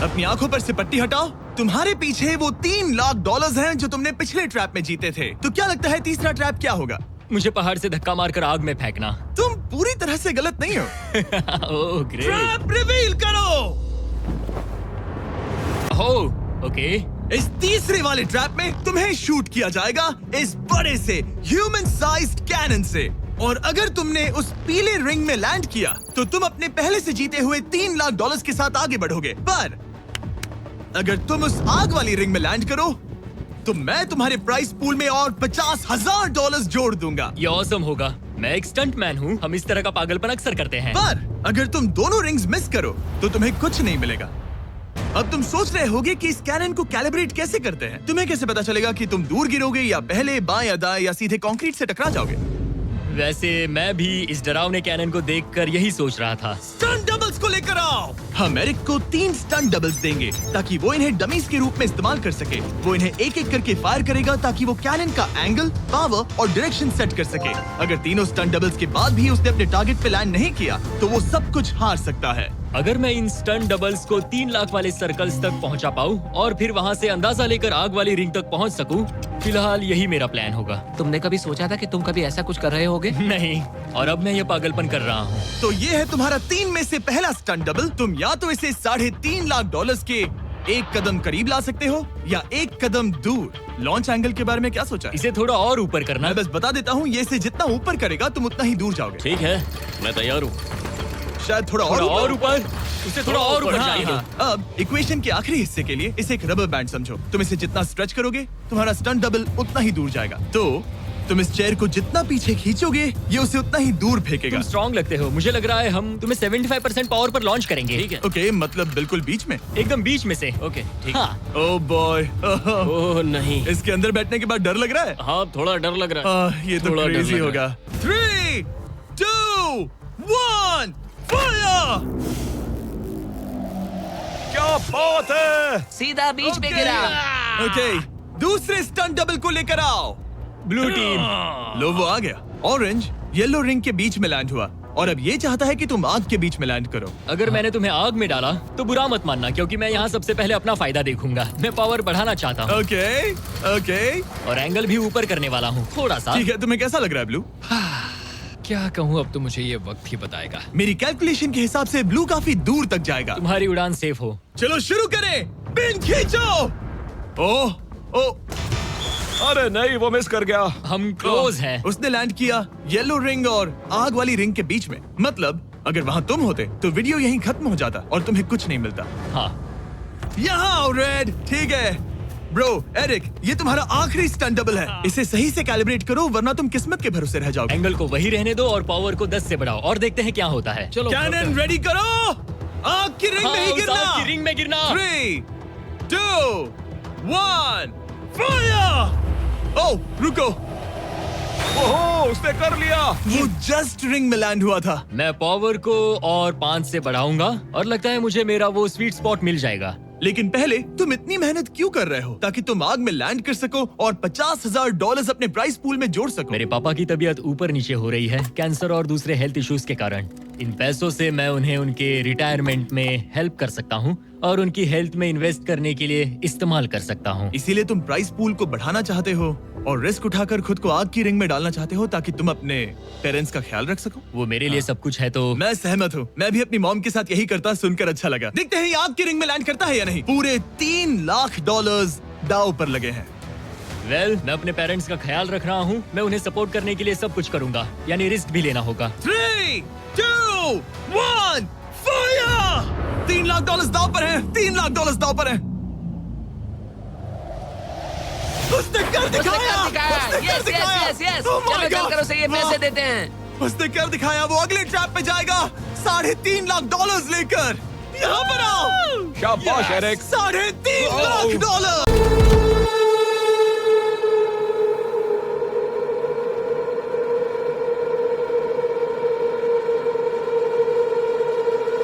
अपनी आंखों पर से पट्टी हटाओ। तुम्हारे पीछे वो $3 लाख हैं जो तुमने पिछले ट्रैप में जीते थे। तो क्या लगता है तीसरा ट्रैप क्या होगा? मुझे पहाड़ से धक्का मारकर आग में फेंकना। तुम पूरी तरह से गलत नहीं हो। Oh great. ट्रैप रिवील करो। Oh okay. इस तीसरे वाले ट्रैप में तुम्हें शूट किया जाएगा इस बड़े से ह्यूमन साइज्ड कैनन से। और अगर तुमने उस पीले रिंग में लैंड किया तो तुम अपने पहले से जीते हुए $3 लाख के साथ आगे बढ़ोगे। पर अगर तुम उस आग वाली रिंग में लैंड करो तो मैं तुम्हारे प्राइस पूल में और $50,000 जोड़ दूंगा। ये ऑसम होगा। मैं एक स्टंट मैन हूँ, हम इस तरह का पागलपन अक्सर करते हैं। पर अगर तुम दोनों रिंग्स मिस करो तो तुम्हें कुछ नहीं मिलेगा। अब तुम सोच रहे होगे कि इस कैनन को कैलिब्रेट कैसे करते हैं। तुम्हें कैसे पता चलेगा कि तुम दूर गिरोगे या पहले बाएं या दाएं या सीधे कंक्रीट से टकरा जाओगे? वैसे मैं भी इस डरावने कैनन को देखकर यही सोच रहा था। स्टंट डबल्स को लेकर आओ। हम एरिक को 3 स्टंट डबल्स देंगे ताकि वो इन्हें डमीज के रूप में इस्तेमाल कर सके। वो इन्हें एक एक करके फायर करेगा ताकि वो कैनन का एंगल, पावर और डायरेक्शन सेट कर सके। अगर तीनों स्टंट डबल्स के बाद भी उसने अपने टारगेट पे लैंड नहीं किया तो वो सब कुछ हार सकता है। अगर मैं इन स्टंट डबल्स को 3 लाख वाले सर्कल्स तक पहुंचा पाऊं और फिर वहां से अंदाजा लेकर आग वाली रिंग तक पहुंच सकूं, फिलहाल यही मेरा प्लान होगा। तुमने कभी सोचा था कि तुम कभी ऐसा कुछ कर रहे होगे? नहीं, और अब मैं ये पागलपन कर रहा हूँ। तो ये है तुम्हारा 3 में से पहला स्टंट डबल। तुम या तो इसे $3.5 लाख के एक कदम करीब ला सकते हो या एक कदम दूर। लॉन्च एंगल के बारे में क्या सोचा है? इसे थोड़ा और ऊपर करना। मैं बस बता देता हूँ, ये इसे जितना ऊपर करेगा तुम उतना ही दूर जाओगे। ठीक है, मैं तैयार हूँ। शायद थोड़ा और ऊपर, उसे थोड़ा और ऊपर हाँ, चाहिए। हाँ। अब इक्वेशन के आखिरी हिस्से के लिए इसे एक रबर बैंड समझो। तुम इसे जितना स्ट्रेच करोगे तुम्हारा स्टंट डबल उतना ही दूर जाएगा। तो तुम इस चेयर को जितना पीछे खींचोगे ये उसे उतना ही दूर फेंकेगा। तुम स्ट्रॉन्ग लगते हो। मुझे लग रहा है हम तुम्हें 75% पावर पर लॉन्च करेंगे। ठीक है। ओके, मतलब बिल्कुल बीच में? एकदम बीच में से। ओके, ठीक। हाँ। Oh boy. ओह नहीं, इसके अंदर बैठने के बाद डर लग रहा है? हाँ थोड़ा डर लग रहा है। ये तो थोड़ा डर क्रेजी लग होगा। 3, 2, 1, फायर! क्या बात है! सीधा बीच में गिरा। ओके, दूसरे स्टंट डबल को लेकर आओ। Blue team. लो वो आ गया। ऑरेंज येलो रिंग के बीच में लैंड हुआ और अब ये चाहता है कि तुम आग के बीच में लैंड करो। अगर मैंने तुम्हें आग में डाला तो बुरा मत मानना, क्योंकि मैं यहाँ सबसे पहले अपना फायदा देखूंगा। मैं पावर बढ़ाना चाहता हूँ। Okay, okay. और एंगल भी ऊपर करने वाला हूँ थोड़ा सा। ठीक है, तुम्हें कैसा लग रहा है ब्लू? क्या कहूँ, अब तो मुझे ये वक्त ही बताएगा। मेरी कैलकुलेशन के हिसाब से ब्लू काफी दूर तक जाएगा। तुम्हारी उड़ान सेफ हो। चलो शुरू करें। पिन खींचो। ओह, ओह, अरे नहीं, वो मिस कर गया। हम क्लोज हैं। उसने लैंड किया येलो रिंग और आग वाली रिंग के बीच में। मतलब अगर वहाँ तुम होते तो वीडियो यहीं खत्म हो जाता और तुम्हें कुछ नहीं मिलता। हाँ। यहाँ आओ रेड। ठीक है ब्रो। एरिक, ये तुम्हारा आखिरी स्टंट डबल है। इसे सही से कैलिब्रेट करो वरना तुम किस्मत के भरोसे रह जाओगे। एंगल को वही रहने दो और पावर को 10 से बढ़ाओ और देखते हैं क्या होता है। चलो कैनन रेडी करो। आग की रिंग में ही उस गिरना। आग की रिंग में गिरना। 3, 2, 1, फायर! ओह, रुको। ओहो, उसने कर लिया। वो जस्ट रिंग में लैंड हुआ था। मैं पावर को और 5 से बढ़ाऊंगा और लगता है मुझे मेरा वो स्वीट स्पॉट मिल जाएगा। लेकिन पहले तुम इतनी मेहनत क्यों कर रहे हो? ताकि तुम आग में लैंड कर सको और $50,000 अपने प्राइस पूल में जोड़ सको। मेरे पापा की तबीयत ऊपर नीचे हो रही है, कैंसर और दूसरे हेल्थ इश्यूज के कारण। इन पैसों से मैं उन्हें उनके रिटायरमेंट में हेल्प कर सकता हूँ और उनकी हेल्थ में इन्वेस्ट करने के लिए इस्तेमाल कर सकता हूँ। इसीलिए तुम प्राइस पूल को बढ़ाना चाहते हो और रिस्क उठाकर खुद को आग की रिंग में डालना चाहते हो ताकि तुम अपने पेरेंट्स का ख्याल रख सको। वो मेरे लिए सब कुछ है। तो मैं सहमत हूँ। मैं भी अपनी मॉम के साथ यही करता, सुनकर अच्छा लगा। देखते हैं ये आग की रिंग में लैंड करता है या नहीं। पूरे $3 लाख दांव पर लगे हैं। मैं अपने पेरेंट्स का ख्याल रख रहा हूँ। मैं उन्हें सपोर्ट करने के लिए सब कुछ करूंगा, यानी रिस्क भी लेना होगा। 3, 2, 1, फायर! $3 लाख दांव पर है। $3 लाख दांव पर है। उसने कर दिखाया। Yes yes yes. चलो चलकर उसे ये पैसे देते हैं। उसने कर दिखाया। वो अगले ट्रैप पे जाएगा $3.5 लाख लेकर। यहाँ पर आओ। शाबाश एरिक। $3.5 लाख।